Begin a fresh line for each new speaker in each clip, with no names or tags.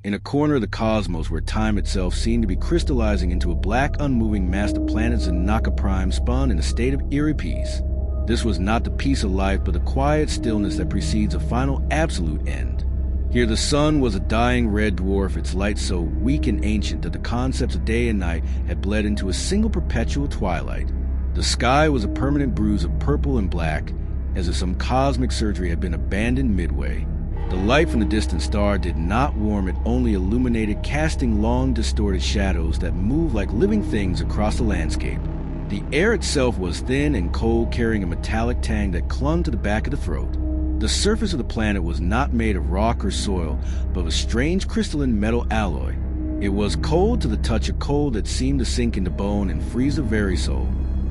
in a corner of the cosmos where time itself seemed to be crystallizing into a black, unmoving mass, the planet Zinakha Prime spun in a state of eerie peace. This was not the peace of life, but the quiet stillness that precedes a final absolute end. Here the sun was a dying red dwarf, its light so weak and ancient that the concepts of day and night had bled into a single perpetual twilight. The sky was a permanent bruise of purple and black, as if some cosmic surgery had been abandoned midway. The light from the distant star did not warm, it only illuminated, casting long, distorted shadows that moved like living things across the landscape. The air itself was thin and cold, carrying a metallic tang that clung to the back of the throat. The surface of the planet was not made of rock or soil, but of a strange crystalline metal alloy. It was cold to the touch, of cold that seemed to sink into bone and freeze the very soul.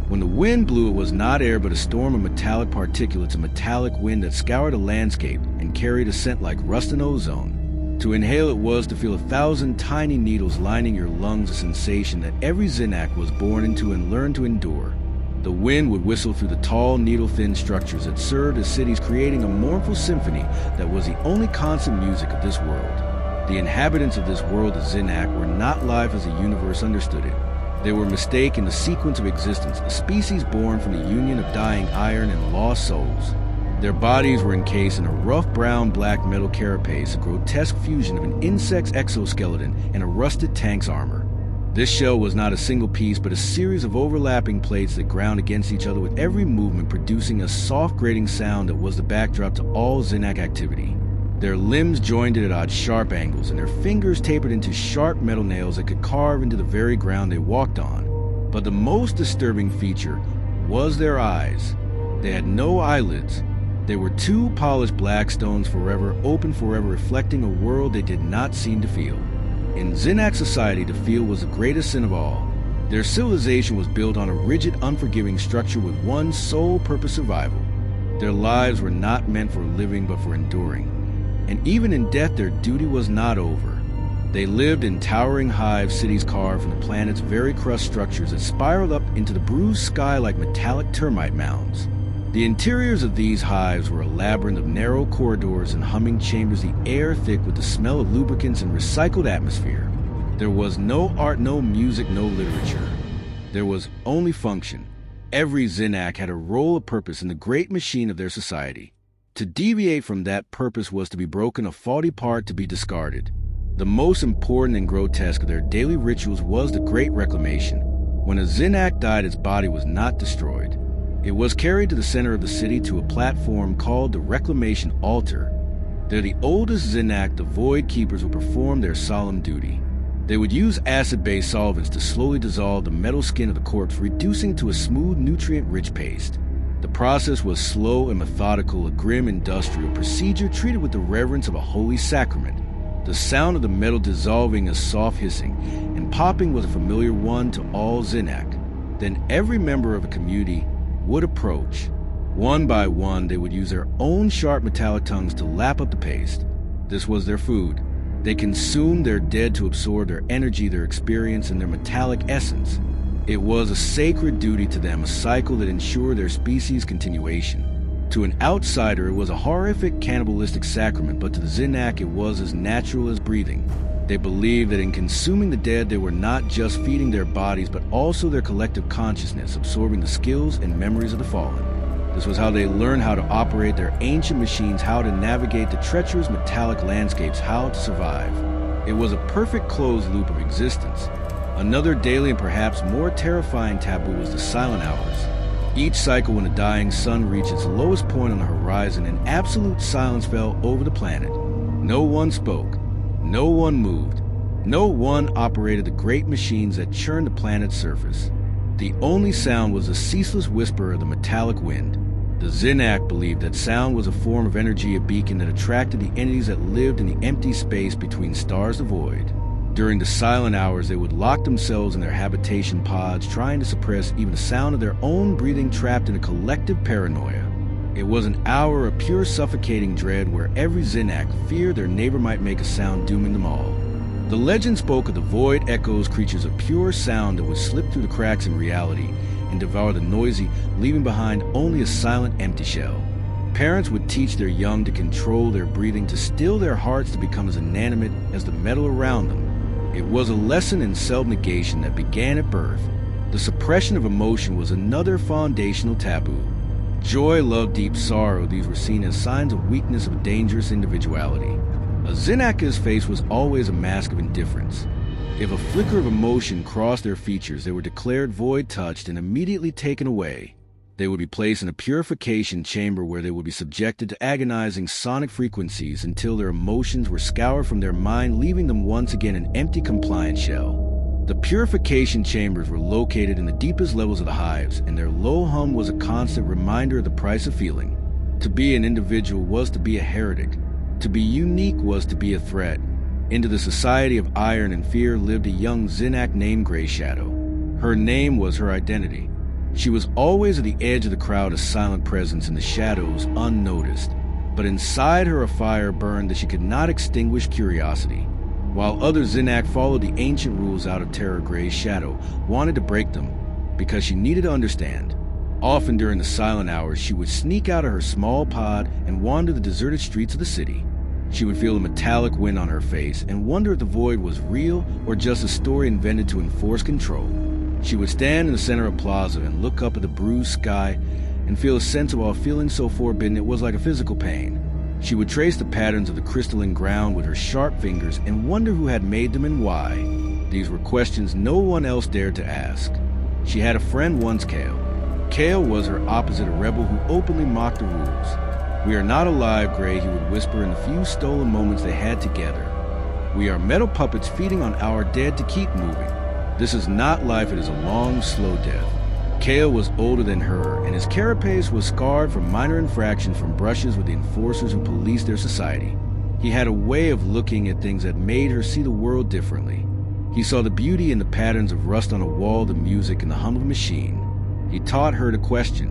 When the wind blew, it was not air but a storm of metallic particulates, a metallic wind that scoured the landscape and carried a scent like rust and ozone. To inhale it was to feel 1,000 tiny needles lining your lungs, a sensation that every Zinakh was born into and learned to endure. The wind would whistle through the tall, needle-thin structures that served as cities, creating a mournful symphony that was the only constant music of this world. The inhabitants of this world, the Zinakh, were not life as the universe understood it. They were a mistake in the sequence of existence, a species born from the union of dying iron and lost souls. Their bodies were encased in a rough brown-black metal carapace, a grotesque fusion of an insect's exoskeleton and a rusted tank's armor. This shell was not a single piece, but a series of overlapping plates that ground against each other with every movement, producing a soft grating sound that was the backdrop to all Zinakh activity. Their limbs joined at odd sharp angles, and their fingers tapered into sharp metal nails that could carve into the very ground they walked on. But the most disturbing feature was their eyes. They had no eyelids. They were two polished black stones, forever open, forever reflecting a world they did not seem to feel. In Zinakh society, to feel was the greatest sin of all. Their civilization was built on a rigid, unforgiving structure with one sole purpose: survival. Their lives were not meant for living, but for enduring. And even in death, their duty was not over. They lived in towering hives, cities carved from the planet's very crust, structures that spiraled up into the bruised sky like metallic termite mounds. The interiors of these hives were a labyrinth of narrow corridors and humming chambers, the air thick with the smell of lubricants and recycled atmosphere. There was no art, no music, no literature. There was only function. Every Zinakh had a role, a purpose in the great machine of their society. To deviate from that purpose was to be broken, a faulty part to be discarded. The most important and grotesque of their daily rituals was the Great Reclamation. When a Zinakh died, its body was not destroyed. It was carried to the center of the city to a platform called the Reclamation Altar. There, the oldest Zinakh, the Void Keepers, would perform their solemn duty. They would use acid-based solvents to slowly dissolve the metal skin of the corpse, reducing it to a smooth, nutrient-rich paste. The process was slow and methodical, a grim industrial procedure treated with the reverence of a holy sacrament. The sound of the metal dissolving, a soft hissing and popping, was a familiar one to all Zinakh. Then every member of a community would approach. One by one, they would use their own sharp metallic tongues to lap up the paste. This was their food. They consumed their dead to absorb their energy, their experience, and their metallic essence. It was a sacred duty to them, a cycle that ensured their species' continuation. To an outsider, it was a horrific cannibalistic sacrament, but to the Zinakh, it was as natural as breathing. They believed that in consuming the dead, they were not just feeding their bodies, but also their collective consciousness, absorbing the skills and memories of the fallen. This was how they learned how to operate their ancient machines, how to navigate the treacherous metallic landscapes, how to survive. It was a perfect closed loop of existence. Another daily and perhaps more terrifying taboo was the silent hours. Each cycle, when the dying sun reached its lowest point on the horizon, and absolute silence fell over the planet. No one spoke. No one moved. No one operated the great machines that churned the planet's surface. The only sound was the ceaseless whisper of the metallic wind. The Zinakh believed that sound was a form of energy, a beacon that attracted the entities that lived in the empty space between stars of void. During the silent hours, they would lock themselves in their habitation pods, trying to suppress even the sound of their own breathing, trapped in a collective paranoia. It was an hour of pure suffocating dread where every Zinakh feared their neighbor might make a sound dooming them all. The legend spoke of the void echoes, creatures of pure sound that would slip through the cracks in reality and devour the noisy, leaving behind only a silent, empty shell. Parents would teach their young to control their breathing, to still their hearts, to become as inanimate as the metal around them. It was a lesson in self-negation that began at birth. The suppression of emotion was another foundational taboo. Joy, love, deep sorrow, these were seen as signs of weakness, of dangerous individuality. A Zinakha's face was always a mask of indifference. If a flicker of emotion crossed their features, they were declared void touched and immediately taken away. They would be placed in a purification chamber where they would be subjected to agonizing sonic frequencies until their emotions were scoured from their mind, leaving them once again an empty compliant shell. The purification chambers were located in the deepest levels of the hives, and their low hum was a constant reminder of the price of feeling. To be an individual was to be a heretic. To be unique was to be a threat. Into the society of iron and fear lived a young Zinakha named Grey Shadow. Her name was her identity. She was always at the edge of the crowd, a silent presence in the shadows, unnoticed. But inside her a fire burned that she could not extinguish curiosity. While other Zinakha followed the ancient rules out of terror, Grey Shadow wanted to break them because she needed to understand. Often during the silent hours, she would sneak out of her small pod and wander the deserted streets of the city. She would feel a metallic wind on her face and wonder if the void was real or just a story invented to enforce control. She would stand in the center of plaza and look up at the bruised sky and feel a sense of all feeling so forbidden it was like a physical pain. She would trace the patterns of the crystalline ground with her sharp fingers and wonder who had made them and why. These were questions no one else dared to ask. She had a friend once, Kale. Kale was her opposite, a rebel who openly mocked the rules. "We are not alive, Grey," he would whisper in the few stolen moments they had together. "We are metal puppets feeding on our dead to keep moving. This is not life, it is a long, slow death." Kale was older than her, and his carapace was scarred from minor infractions from brushes with the enforcers who policed their society. He had a way of looking at things that made her see the world differently. He saw the beauty in the patterns of rust on a wall, the music, and the hum of a machine. He taught her to question.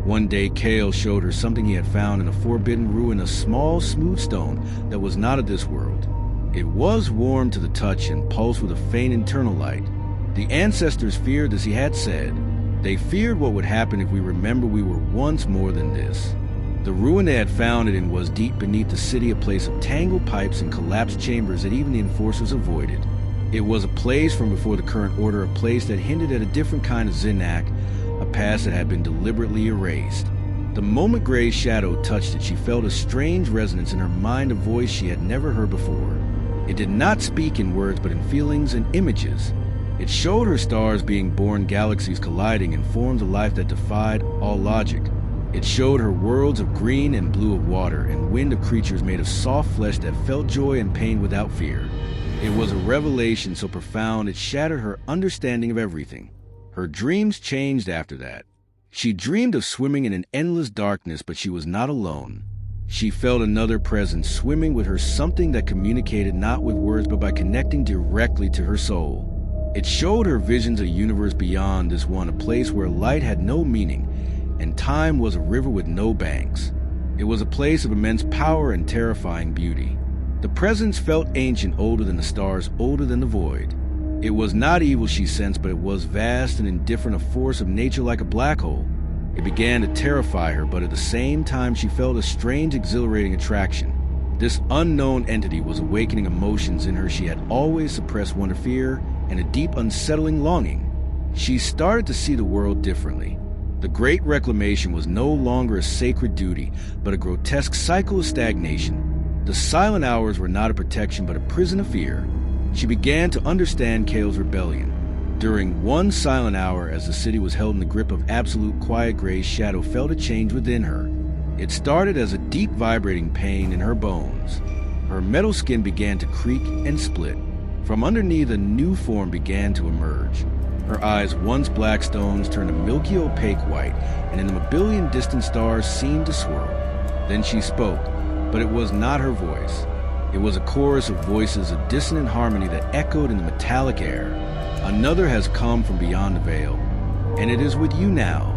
One day, Kale showed her something he had found in a forbidden ruin, a small, smooth stone that was not of this world. It was warm to the touch and pulsed with a faint internal light. The ancestors feared, as he had said. They feared what would happen if we remember we were once more than this. The ruin they had found it in was deep beneath the city, a place of tangled pipes and collapsed chambers that even the enforcers avoided. It was a place from before the current order, a place that hinted at a different kind of Zinakha, a past that had been deliberately erased. The moment Grey's shadow touched it, she felt a strange resonance in her mind, a voice she had never heard before. It did not speak in words, but in feelings and images. It showed her stars being born, galaxies colliding, and forms of life that defied all logic. It showed her worlds of green and blue of water, and wind of creatures made of soft flesh that felt joy and pain without fear. It was a revelation so profound it shattered her understanding of everything. Her dreams changed after that. She dreamed of swimming in an endless darkness, but she was not alone. She felt another presence swimming with her, something that communicated not with words but by connecting directly to her soul. It showed her visions of a universe beyond this one, a place where light had no meaning and time was a river with no banks. It was a place of immense power and terrifying beauty. The presence felt ancient, older than the stars, older than the void. It was not evil she sensed, but it was vast and indifferent, a force of nature like a black hole. It began to terrify her, but at the same time she felt a strange, exhilarating attraction. This unknown entity was awakening emotions in her she had always suppressed, wonder, fear, and a deep, unsettling longing. She started to see the world differently. The Great Reclamation was no longer a sacred duty, but a grotesque cycle of stagnation. The silent hours were not a protection, but a prison of fear. She began to understand Kale's rebellion. During one silent hour, as the city was held in the grip of absolute quiet, Grey's shadow felt a change within her. It started as a deep, vibrating pain in her bones. Her metal skin began to creak and split. From underneath, a new form began to emerge. Her eyes, once black stones, turned a milky, opaque white, and in them a billion distant stars seemed to swirl. Then she spoke, but it was not her voice. It was a chorus of voices, a dissonant harmony that echoed in the metallic air. "Another has come from beyond the veil, and it is with you now."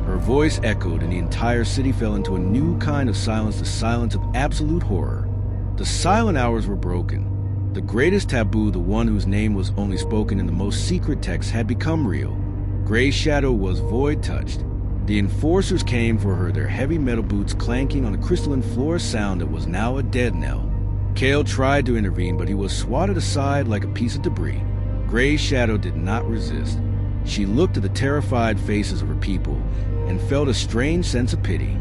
Her voice echoed, and the entire city fell into a new kind of silence, the silence of absolute horror. The silent hours were broken. The greatest taboo, the one whose name was only spoken in the most secret texts, had become real. Grey's shadow was void touched. The enforcers came for her, their heavy metal boots clanking on the crystalline floor, sound that was now a dead knell. Kale tried to intervene, but he was swatted aside like a piece of debris. Gray's shadow did not resist. She looked at the terrified faces of her people and felt a strange sense of pity.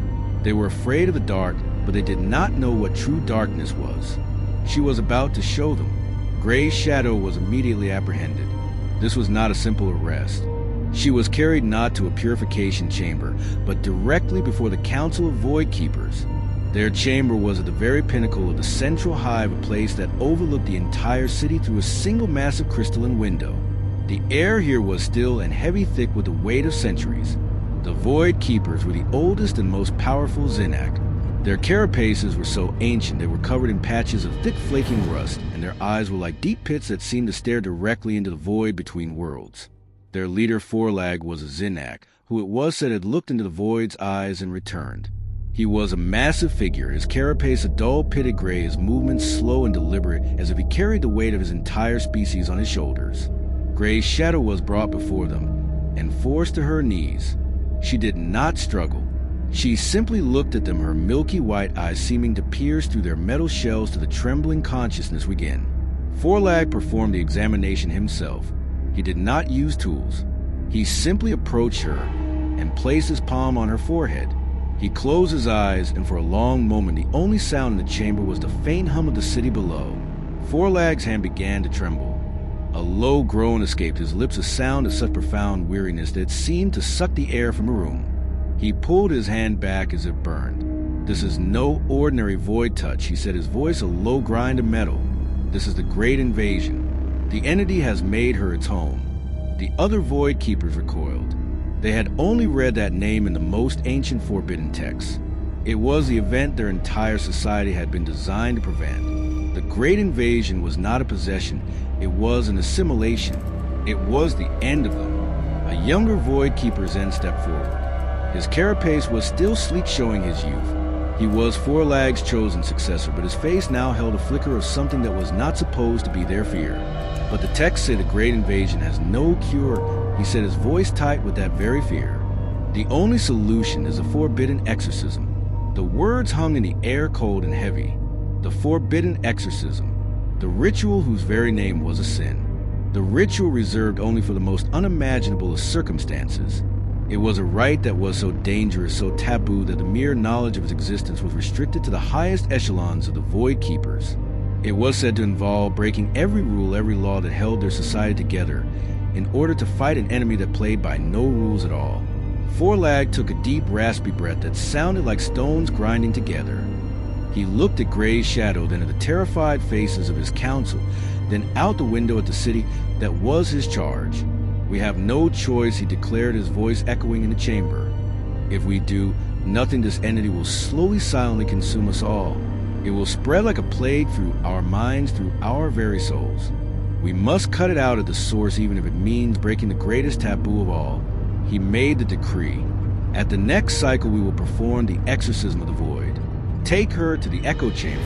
They were afraid of the dark, but they did not know what true darkness was. She was about to show them. Gray's shadow was immediately apprehended. This was not a simple arrest. She was carried not to a purification chamber, but directly before the Council of Void Keepers. Their chamber was at the very pinnacle of the central hive, a place that overlooked the entire city through a single massive crystalline window. The air here was still and heavy, thick with the weight of centuries. The Void Keepers were the oldest and most powerful Zinakha. Their carapaces were so ancient they were covered in patches of thick flaking rust, and their eyes were like deep pits that seemed to stare directly into the void between worlds. Their leader Forlag was a Zinakha, who it was said had looked into the void's eyes and returned. He was a massive figure, his carapace a dull pitted gray, his movements slow and deliberate, as if he carried the weight of his entire species on his shoulders. Gray's shadow was brought before them and forced to her knees. She did not struggle. She simply looked at them, her milky white eyes seeming to pierce through their metal shells to the trembling consciousness within. Forlag performed the examination himself. He did not use tools. He simply approached her and placed his palm on her forehead. He closed his eyes, and for a long moment the only sound in the chamber was the faint hum of the city below. Forlag's hand began to tremble. A low groan escaped his lips, a sound of such profound weariness that it seemed to suck the air from the room. He pulled his hand back as it burned. "This is no ordinary void touch," he said, his voice a low grind of metal. "This is the Great Invasion. The entity has made her its home." The other Void Keepers recoiled. They had only read that name in the most ancient forbidden texts. It was the event their entire society had been designed to prevent. The Great Invasion was not a possession, it was an assimilation. It was the end of them. A younger Void Keeper Zen stepped forward. His carapace was still sleek, showing his youth. He was Forlag's chosen successor, but his face now held a flicker of something that was not supposed to be their fear. "But the texts say the Great Invasion has no cure," he said, his voice tight with that very fear. "The only solution is a forbidden exorcism." The words hung in the air, cold and heavy. The forbidden exorcism. The ritual whose very name was a sin. The ritual reserved only for the most unimaginable of circumstances. It was a rite that was so dangerous, so taboo, that the mere knowledge of its existence was restricted to the highest echelons of the Void Keepers. It was said to involve breaking every rule, every law that held their society together, in order to fight an enemy that played by no rules at all. Forlag took a deep, raspy breath that sounded like stones grinding together. He looked at Gray's shadow, then at the terrified faces of his council, then out the window at the city that was his charge. "We have no choice," he declared, his voice echoing in the chamber. "If we do nothing, this entity will slowly, silently consume us all. It will spread like a plague through our minds, through our very souls. We must cut it out at the source, even if it means breaking the greatest taboo of all." He made the decree. "At the next cycle we will perform the exorcism of the void. Take her to the echo chamber."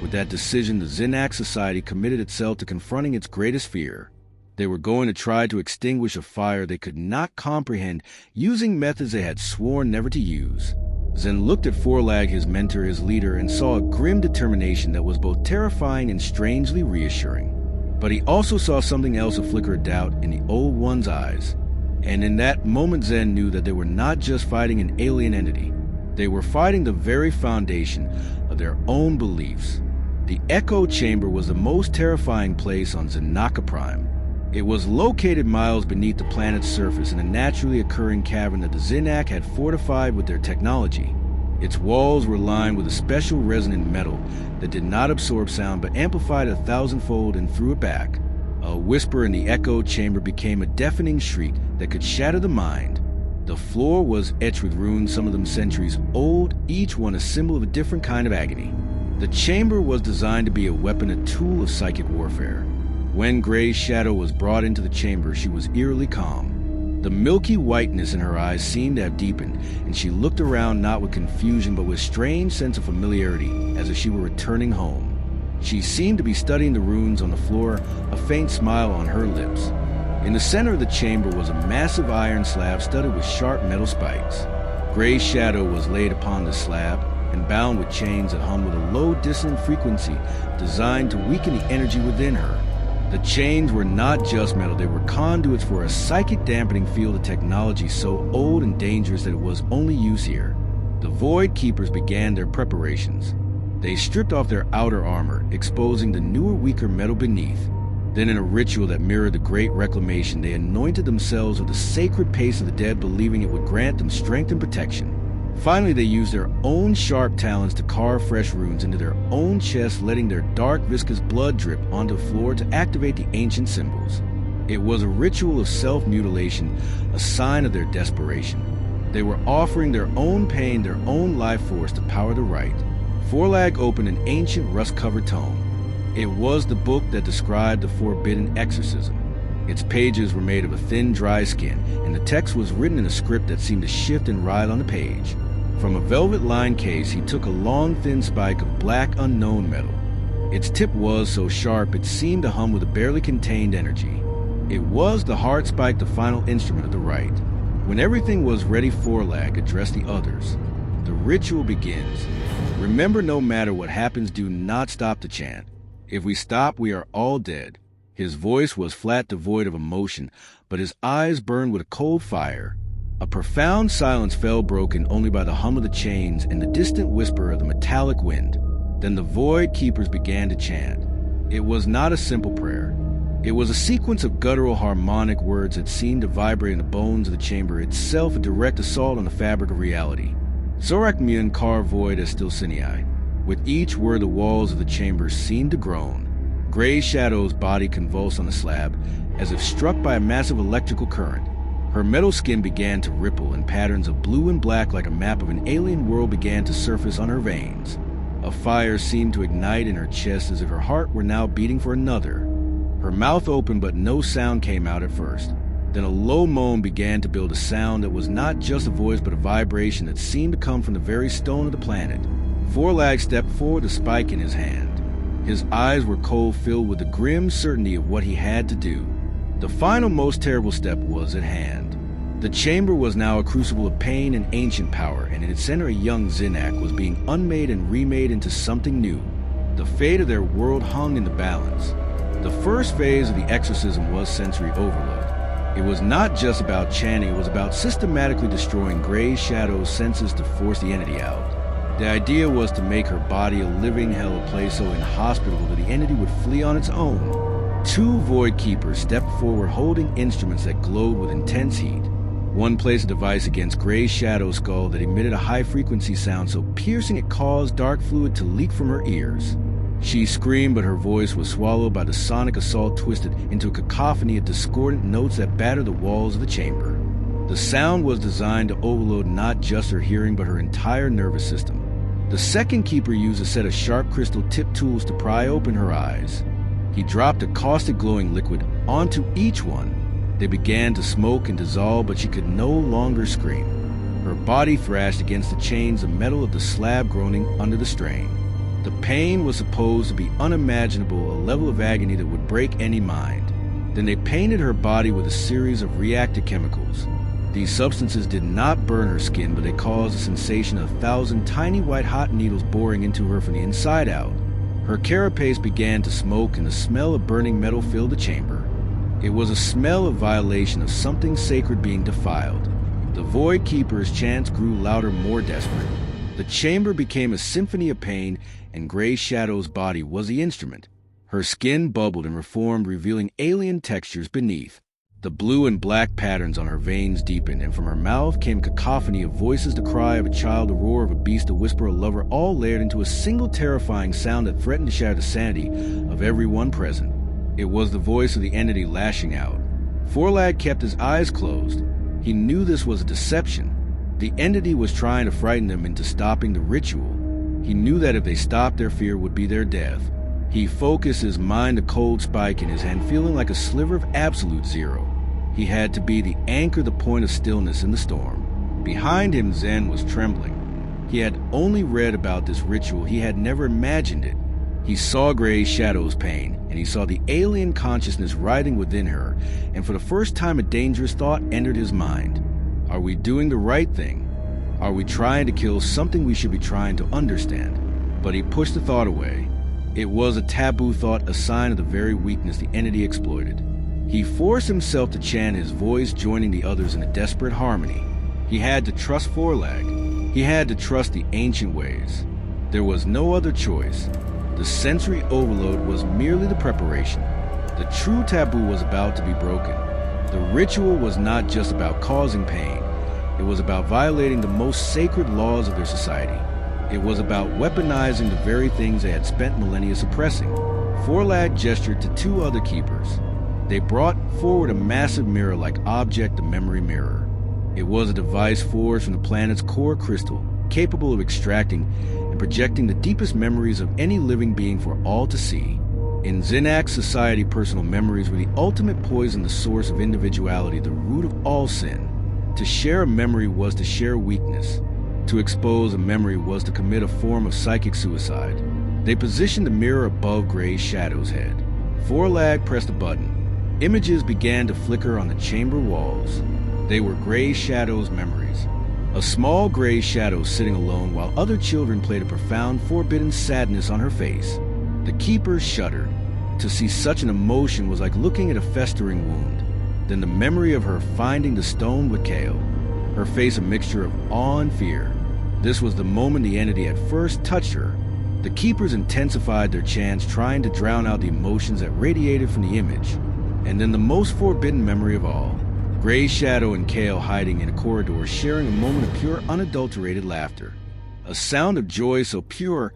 With that decision, the Zinakha society committed itself to confronting its greatest fear. They were going to try to extinguish a fire they could not comprehend, using methods they had sworn never to use. Zen looked at Forlag, his mentor, his leader, and saw a grim determination that was both terrifying and strangely reassuring. But he also saw something else, a flicker of doubt in the old one's eyes. And in that moment, Zen knew that they were not just fighting an alien entity. They were fighting the very foundation of their own beliefs. The Echo Chamber was the most terrifying place on Zinakha Prime. It was located miles beneath the planet's surface in a naturally occurring cavern that the Zinakha had fortified with their technology. Its walls were lined with a special resonant metal that did not absorb sound but amplified it 1,000-fold and threw it back. A whisper in the echo chamber became a deafening shriek that could shatter the mind. The floor was etched with runes, some of them centuries old, each one a symbol of a different kind of agony. The chamber was designed to be a weapon, a tool of psychic warfare. When Gray's shadow was brought into the chamber, she was eerily calm. The milky whiteness in her eyes seemed to have deepened, and she looked around not with confusion but with a strange sense of familiarity, as if she were returning home. She seemed to be studying the runes on the floor, a faint smile on her lips. In the center of the chamber was a massive iron slab studded with sharp metal spikes. Gray's shadow was laid upon the slab and bound with chains that hummed with a low dissonant frequency designed to weaken the energy within her. The chains were not just metal, they were conduits for a psychic dampening field of technology so old and dangerous that it was only used here. The Void Keepers began their preparations. They stripped off their outer armor, exposing the newer, weaker metal beneath. Then in a ritual that mirrored the Great Reclamation, they anointed themselves with the sacred paste of the dead, believing it would grant them strength and protection. Finally, they used their own sharp talons to carve fresh runes into their own chests, letting their dark, viscous blood drip onto the floor to activate the ancient symbols. It was a ritual of self-mutilation, a sign of their desperation. They were offering their own pain, their own life force to power the rite. Forlag opened an ancient, rust-covered tome. It was the book that described the Forbidden Exorcism. Its pages were made of a thin, dry skin, and the text was written in a script that seemed to shift and writhe on the page. From a velvet-lined case, he took a long, thin spike of black, unknown metal. Its tip was so sharp it seemed to hum with a barely contained energy. It was the heart spike, the final instrument of the rite. When everything was ready, Forlag addressed the others. The ritual begins. Remember, no matter what happens, do not stop the chant. If we stop, we are all dead. His voice was flat, devoid of emotion, but his eyes burned with a cold fire. A profound silence fell, broken only by the hum of the chains and the distant whisper of the metallic wind. Then the Void Keepers began to chant. It was not a simple prayer. It was a sequence of guttural harmonic words that seemed to vibrate in the bones of the chamber itself, a direct assault on the fabric of reality. Zorakmian carved void as Stilcinei. With each word, the walls of the chamber seemed to groan. Gray Shadow's body convulsed on the slab, as if struck by a massive electrical current. Her metal skin began to ripple, and patterns of blue and black like a map of an alien world began to surface on her veins. A fire seemed to ignite in her chest, as if her heart were now beating for another. Her mouth opened, but no sound came out at first. Then a low moan began to build, a sound that was not just a voice but a vibration that seemed to come from the very stone of the planet. Forlag stepped forward, a spike in his hand. His eyes were cold, filled with the grim certainty of what he had to do. The final, most terrible step was at hand. The chamber was now a crucible of pain and ancient power, and in its center a young Zinakha was being unmade and remade into something new. The fate of their world hung in the balance. The first phase of the exorcism was sensory overload. It was not just about chanting, it was about systematically destroying Gray Shadow's senses to force the entity out. The idea was to make her body a living hell, a place so inhospitable that the entity would flee on its own. Two Void Keepers stepped forward holding instruments that glowed with intense heat. One placed a device against Gray Shadow's skull that emitted a high-frequency sound so piercing it caused dark fluid to leak from her ears. She screamed, but her voice was swallowed by the sonic assault, twisted into a cacophony of discordant notes that battered the walls of the chamber. The sound was designed to overload not just her hearing, but her entire nervous system. The second keeper used a set of sharp crystal tip tools to pry open her eyes. He dropped a caustic glowing liquid onto each one. They began to smoke and dissolve, but she could no longer scream. Her body thrashed against the chains of metal of the slab, groaning under the strain. The pain was supposed to be unimaginable, a level of agony that would break any mind. Then they painted her body with a series of reactive chemicals. These substances did not burn her skin, but they caused a sensation of 1,000 tiny white hot needles boring into her from the inside out. Her carapace began to smoke, and the smell of burning metal filled the chamber. It was a smell of violation, of something sacred being defiled. The Void Keeper's chants grew louder, more desperate. The chamber became a symphony of pain, and Gray Shadow's body was the instrument. Her skin bubbled and reformed, revealing alien textures beneath. The blue and black patterns on her veins deepened, and from her mouth came a cacophony of voices, the cry of a child, the roar of a beast, the whisper of a lover, all layered into a single terrifying sound that threatened to shatter the sanity of everyone present. It was the voice of the entity lashing out. Forlag kept his eyes closed. He knew this was a deception. The entity was trying to frighten them into stopping the ritual. He knew that if they stopped, their fear would be their death. He focused his mind, a cold spike in his hand, feeling like a sliver of absolute zero. He had to be the anchor, the point of stillness in the storm. Behind him, Zen was trembling. He had only read about this ritual. He had never imagined it. He saw Gray Shadow's pain, and he saw the alien consciousness writhing within her, and for the first time a dangerous thought entered his mind. Are we doing the right thing? Are we trying to kill something we should be trying to understand? But he pushed the thought away. It was a taboo thought, a sign of the very weakness the entity exploited. He forced himself to chant, his voice joining the others in a desperate harmony. He had to trust Forelag. He had to trust the ancient ways. There was no other choice. The sensory overload was merely the preparation. The true taboo was about to be broken. The ritual was not just about causing pain. It was about violating the most sacred laws of their society. It was about weaponizing the very things they had spent millennia suppressing. Forelag gestured to two other keepers. They brought forward a massive mirror-like object, the memory mirror. It was a device forged from the planet's core crystal, capable of extracting and projecting the deepest memories of any living being for all to see. In Zinakha's society, personal memories were the ultimate poison, the source of individuality, the root of all sin. To share a memory was to share weakness. To expose a memory was to commit a form of psychic suicide. They positioned the mirror above Gray's Shadow's head. Forelag pressed a button. Images began to flicker on the chamber walls. They were Gray Shadow's memories. A small gray shadow sitting alone while other children played, a profound, forbidden sadness on her face. The keepers shuddered. To see such an emotion was like looking at a festering wound. Then the memory of her finding the stone with Kale. Her face a mixture of awe and fear. This was the moment the entity had first touched her. The keepers intensified their chants, trying to drown out the emotions that radiated from the image. And then the most forbidden memory of all. Gray's Shadow and Kale hiding in a corridor, sharing a moment of pure, unadulterated laughter. A sound of joy so pure,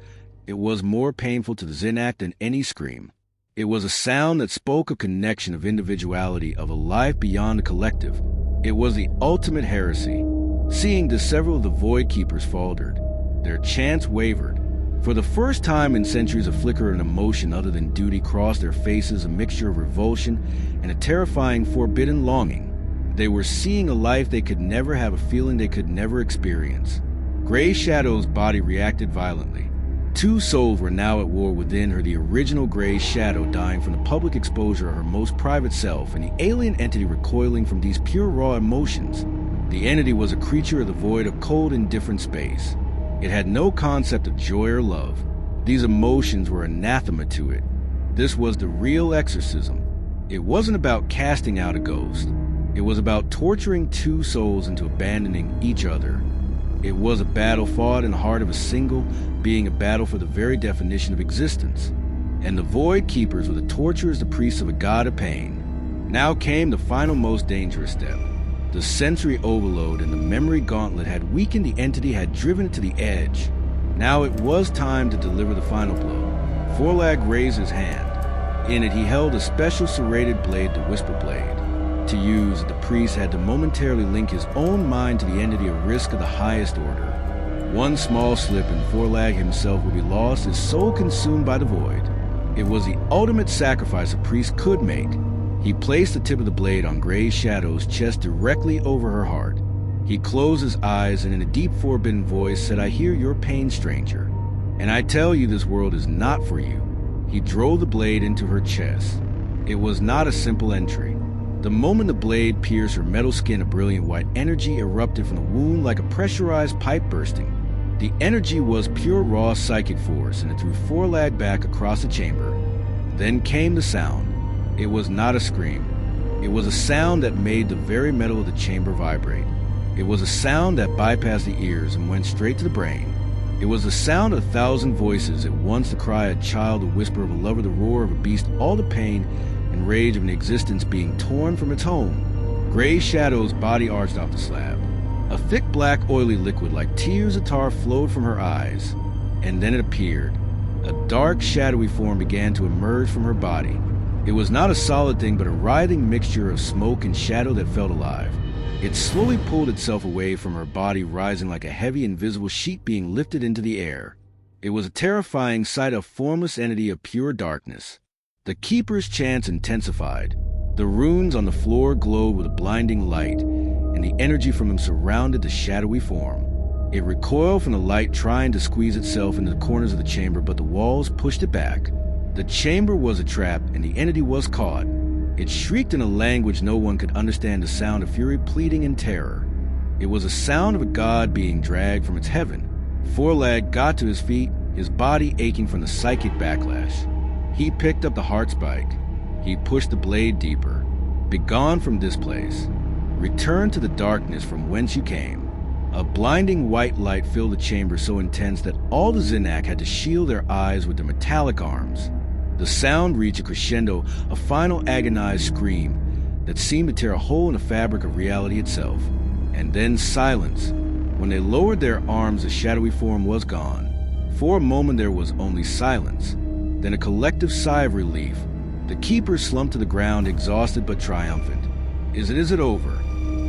it was more painful to the Zinakha than any scream. It was a sound that spoke of connection, of individuality, of a life beyond the collective. It was the ultimate heresy. Seeing this, several of the Void Keepers faltered. Their chants wavered. For the first time in centuries, a flicker of an emotion other than duty crossed their faces, a mixture of revulsion and a terrifying, forbidden longing. They were seeing a life they could never have, a feeling they could never experience. Gray Shadow's body reacted violently. Two souls were now at war within her, the original Gray Shadow dying from the public exposure of her most private self, and the alien entity recoiling from these pure raw emotions. The entity was a creature of the void, of cold, indifferent space. It had no concept of joy or love. These emotions were anathema to it. This was the real exorcism. It wasn't about casting out a ghost. It was about torturing two souls into abandoning each other. It was a battle fought in the heart of a single being, a battle for the very definition of existence. And the Void Keepers were the torturers, the priests of a god of pain. Now came the final, most dangerous step. The sensory overload and the memory gauntlet had weakened the entity, had driven it to the edge. Now it was time to deliver the final blow. Forelag raised his hand. In it he held a special serrated blade, the Whisper Blade. To use, the priest had to momentarily link his own mind to the entity, a risk of the highest order. One small slip and Forelag himself would be lost, his soul consumed by the void. It was the ultimate sacrifice a priest could make. He placed the tip of the blade on Gray Shadow's chest, directly over her heart. He closed his eyes and in a deep, forbidden voice said, "I hear your pain, stranger, and I tell you this world is not for you." He drove the blade into her chest. It was not a simple entry. The moment the blade pierced her metal skin, a brilliant white energy erupted from the wound like a pressurized pipe bursting. The energy was pure raw psychic force, and it threw Forelag back across the chamber. Then came the sound. It was not a scream. It was a sound that made the very metal of the chamber vibrate. It was a sound that bypassed the ears and went straight to the brain. It was the sound of 1,000 voices, at once the cry of a child, the whisper of a lover, the roar of a beast, all the pain and rage of an existence being torn from its home. Gray Shadow's body arched off the slab. A thick black oily liquid like tears of tar flowed from her eyes, and then it appeared. A dark shadowy form began to emerge from her body. It was not a solid thing, but a writhing mixture of smoke and shadow that felt alive. It slowly pulled itself away from her body, rising like a heavy invisible sheet being lifted into the air. It was a terrifying sight, a formless entity of pure darkness. The keeper's chants intensified. The runes on the floor glowed with a blinding light, and the energy from them surrounded the shadowy form. It recoiled from the light, trying to squeeze itself into the corners of the chamber, but the walls pushed it back. The chamber was a trap, and the entity was caught. It shrieked in a language no one could understand, a sound of fury, pleading, and terror. It was a sound of a god being dragged from its heaven. Forlag got to his feet, his body aching from the psychic backlash. He picked up the heart spike. He pushed the blade deeper. Begone from this place. Return to the darkness from whence you came. A blinding white light filled the chamber so intense that all the Zinakha had to shield their eyes with their metallic arms. The sound reached a crescendo, a final agonized scream that seemed to tear a hole in the fabric of reality itself. And then silence. When they lowered their arms, the shadowy form was gone. For a moment there was only silence, then a collective sigh of relief. The keepers slumped to the ground, exhausted but triumphant. Is it over?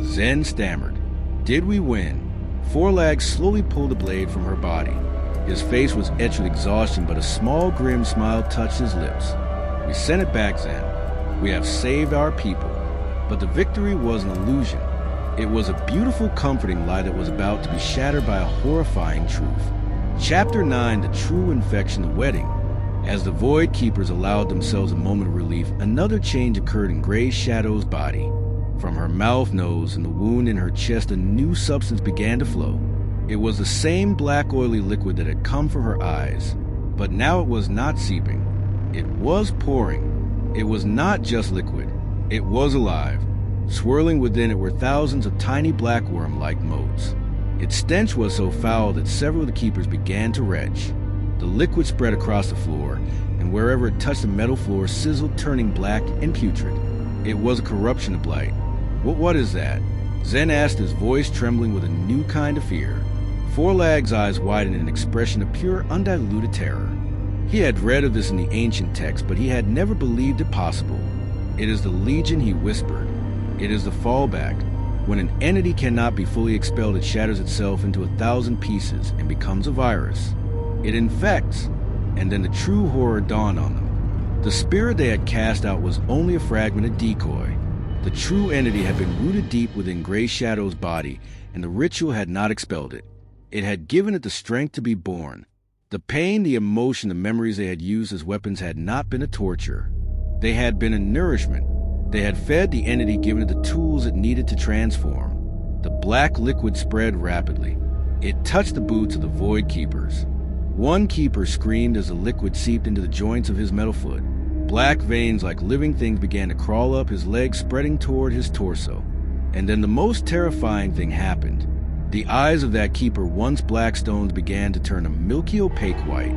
Zen stammered. Did we win? Forlag slowly pulled the blade from her body. His face was etched with exhaustion, but a small grim smile touched his lips. We sent it back, Zen. We have saved our people. But the victory was an illusion. It was a beautiful, comforting lie that was about to be shattered by a horrifying truth. Chapter 9, The True Infection, the Wedding. As the Void Keepers allowed themselves a moment of relief, another change occurred in Grey Shadow's body. From her mouth, nose, and the wound in her chest, a new substance began to flow. It was the same black oily liquid that had come from her eyes, but now it was not seeping. It was pouring. It was not just liquid. It was alive. Swirling within it were thousands of tiny black worm-like motes. Its stench was so foul that several of the keepers began to retch. The liquid spread across the floor, and wherever it touched the metal floor sizzled, turning black and putrid. It was a corruption of blight. What is that? Zen asked, his voice trembling with a new kind of fear. Forlag's eyes widened in an expression of pure, undiluted terror. He had read of this in the ancient text, but he had never believed it possible. It is the Legion, he whispered. It is the fallback. When an entity cannot be fully expelled, it shatters itself into 1,000 pieces and becomes a virus. It infects, and then the true horror dawned on them. The spirit they had cast out was only a fragment, a decoy. The true entity had been rooted deep within Grey Shadow's body, and the ritual had not expelled it. It had given it the strength to be born. The pain, the emotion, the memories they had used as weapons had not been a torture. They had been a nourishment. They had fed the entity, given it the tools it needed to transform. The black liquid spread rapidly. It touched the boots of the Void Keepers. One keeper screamed as the liquid seeped into the joints of his metal foot. Black veins like living things began to crawl up his legs, spreading toward his torso. And then the most terrifying thing happened. The eyes of that keeper, once black stones, began to turn a milky opaque white.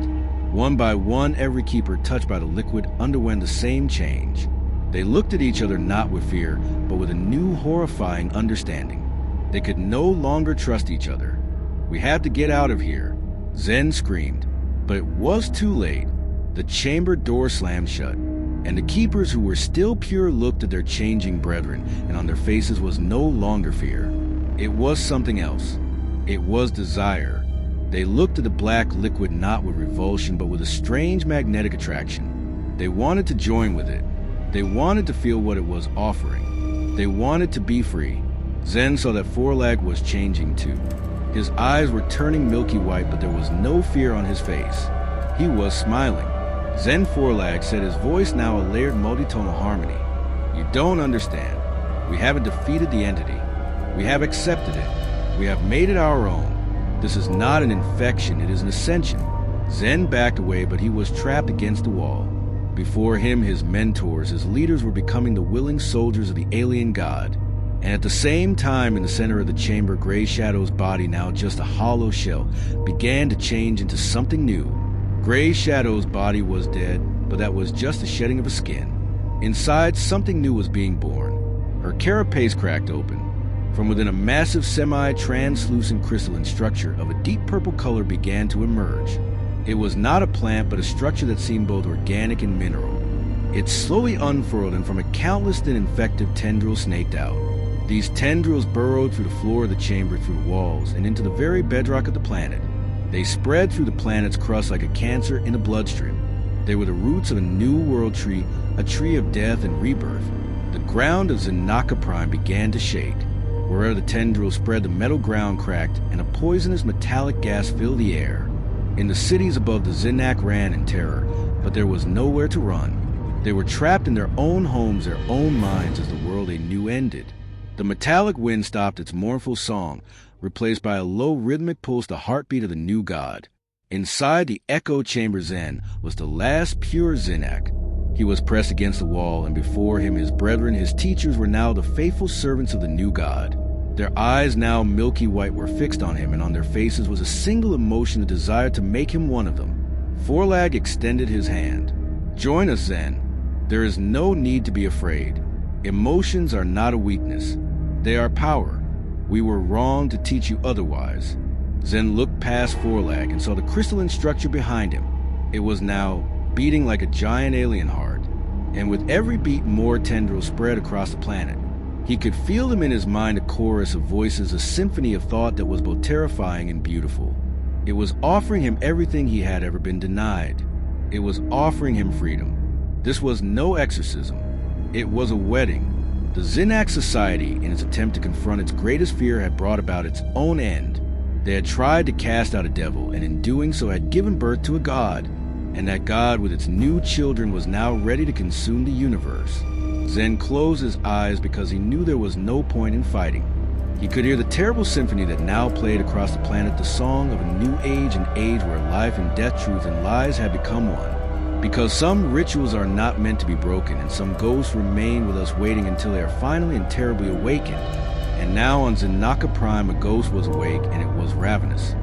One by one, every keeper touched by the liquid underwent the same change. They looked at each other not with fear, but with a new horrifying understanding. They could no longer trust each other. We have to get out of here, Zen screamed. But it was too late. The chamber door slammed shut, and the keepers who were still pure looked at their changing brethren, and on their faces was no longer fear. It was something else. It was desire. They looked at the black liquid not with revulsion, but with a strange magnetic attraction. They wanted to join with it. They wanted to feel what it was offering. They wanted to be free. Zen saw that Forlag was changing too. His eyes were turning milky white, but there was no fear on his face. He was smiling. Zen Forlag said, his voice now a layered multitonal harmony. You don't understand. We haven't defeated the entity. We have accepted it. We have made it our own. This is not an infection, it is an ascension. Zen backed away, but he was trapped against the wall. Before him, his mentors, his leaders were becoming the willing soldiers of the alien god. And at the same time, in the center of the chamber, Grey Shadow's body, now just a hollow shell, began to change into something new. Grey Shadow's body was dead, but that was just the shedding of a skin. Inside, something new was being born. Her carapace cracked open. From within a massive semi-translucent crystalline structure of a deep purple color began to emerge. It was not a plant, but a structure that seemed both organic and mineral. It slowly unfurled, and from it countless thin infective tendrils snaked out. These tendrils burrowed through the floor of the chamber, through the walls, and into the very bedrock of the planet. They spread through the planet's crust like a cancer in a bloodstream. They were the roots of a new world tree, a tree of death and rebirth. The ground of Zinakha Prime began to shake. Wherever the tendrils spread, the metal ground cracked, and a poisonous metallic gas filled the air. In the cities above, the Zinakha ran in terror. but there was nowhere to run. They were trapped in their own homes, their own minds, as the world they knew ended. The metallic wind stopped its mournful song, replaced by a low rhythmic pulse, the heartbeat of the new god. Inside the echo chamber Zen was the last pure Zinakha. He was pressed against the wall, and before him his brethren, his teachers, were now the faithful servants of the new god. Their eyes, now milky white, were fixed on him, and on their faces was a single emotion, a desire to make him one of them. Forlag extended his hand. "Join us, Zen. There is no need to be afraid. Emotions are not a weakness. They are power. We were wrong to teach you otherwise." Zen looked past Forlag and saw the crystalline structure behind him. It was now beating like a giant alien heart, and with every beat more tendrils spread across the planet. He could feel them in his mind, a chorus of voices, a symphony of thought that was both terrifying and beautiful. It was offering him everything he had ever been denied. It was offering him freedom. This was no exorcism. It was a wedding. The Zinakha Society, in its attempt to confront its greatest fear, had brought about its own end. They had tried to cast out a devil, and in doing so had given birth to a god. And that god, with its new children, was now ready to consume the universe. Zen closed his eyes because he knew there was no point in fighting. He could hear the terrible symphony that now played across the planet, the song of a new age, an age where life and death, truth and lies had become one. Because some rituals are not meant to be broken, and some ghosts remain with us waiting until they are finally and terribly awakened. And now on Zinakha Prime, a ghost was awake, and it was ravenous.